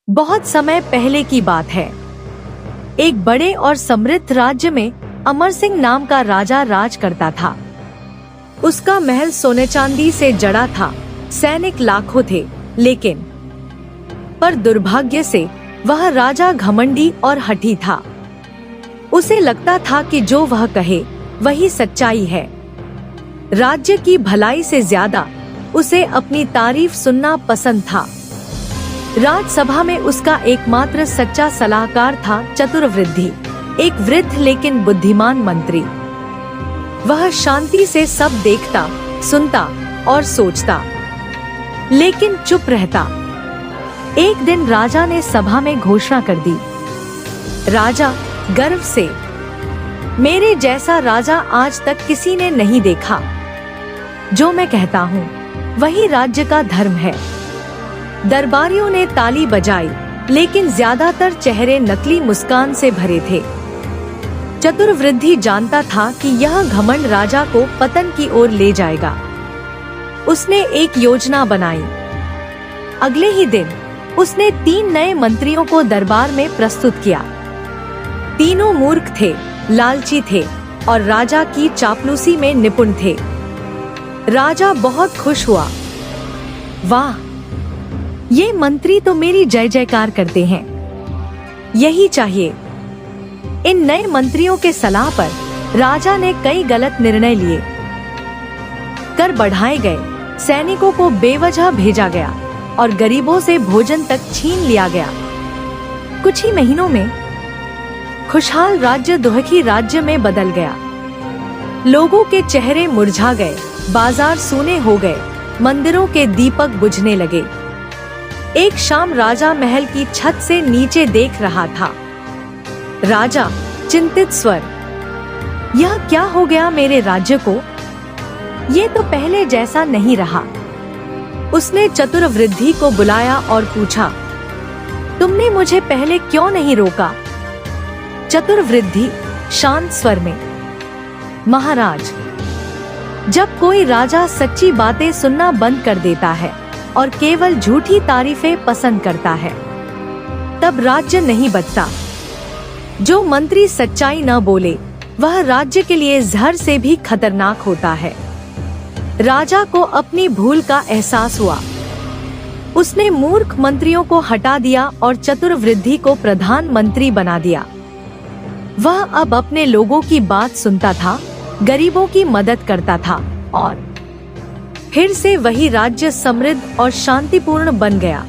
बहुत समय पहले की बात है। एक बड़े और समृद्ध राज्य में अमर सिंह नाम का राजा राज करता था। उसका महल सोने चांदी से जड़ा था, सैनिक लाखों थे, लेकिन पर दुर्भाग्य से वह राजा घमंडी और हठी था। उसे लगता था कि जो वह कहे वही सच्चाई है। राज्य की भलाई से ज्यादा उसे अपनी तारीफ सुनना पसंद था। राजसभा में उसका एकमात्र सच्चा सलाहकार था चतुर्वृद्धि, एक वृद्ध लेकिन बुद्धिमान मंत्री। वह शांति से सब देखता, सुनता और सोचता, लेकिन चुप रहता। एक दिन राजा ने सभा में घोषणा कर दी। राजा गर्व से, मेरे जैसा राजा आज तक किसी ने नहीं देखा। जो मैं कहता हूँ वही राज्य का धर्म है। दरबारियों ने ताली बजाई, लेकिन ज्यादातर चेहरे नकली मुस्कान से भरे थे। चतुर्वृद्धि जानता था कि यह घमंड राजा को पतन की ओर ले जाएगा। उसने एक योजना बनाई। अगले ही दिन उसने 3 नए मंत्रियों को दरबार में प्रस्तुत किया। तीनों मूर्ख थे, लालची थे और राजा की चापलूसी में निपुण थे। राजा बहुत खुश हुआ। वाह, ये मंत्री तो मेरी जय जयकार करते हैं। यही चाहिए। इन नए मंत्रियों के सलाह पर राजा ने कई गलत निर्णय लिए। कर बढ़ाए गए, सैनिकों को बेवजह भेजा गया और गरीबों से भोजन तक छीन लिया गया। कुछ ही महीनों में खुशहाल राज्य दुखी राज्य में बदल गया। लोगों के चेहरे मुरझा गए, बाजार सूने हो गए, मंदिरों के दीपक बुझने लगे। एक शाम राजा महल की छत से नीचे देख रहा था। राजा चिंतित स्वर, यह क्या हो गया मेरे राज्य को? ये तो पहले जैसा नहीं रहा। उसने चतुर्वृद्धि को बुलाया और पूछा, तुमने मुझे पहले क्यों नहीं रोका? चतुर्वृद्धि शांत स्वर में, महाराज, जब कोई राजा सच्ची बातें सुनना बंद कर देता है और केवल झूठी तारीफें पसंद करता है, तब राज्य नहीं बचता। जो मंत्री सच्चाई न बोले, वह राज्य के लिए जहर से भी खतरनाक होता है। राजा को अपनी भूल का एहसास हुआ। उसने मूर्ख मंत्रियों को हटा दिया और चतुर्वृद्धि को प्रधानमंत्री बना दिया। वह अब अपने लोगों की बात सुनता था, गरीबों की मदद करता था और फिर से वही राज्य समृद्ध और शांतिपूर्ण बन गया।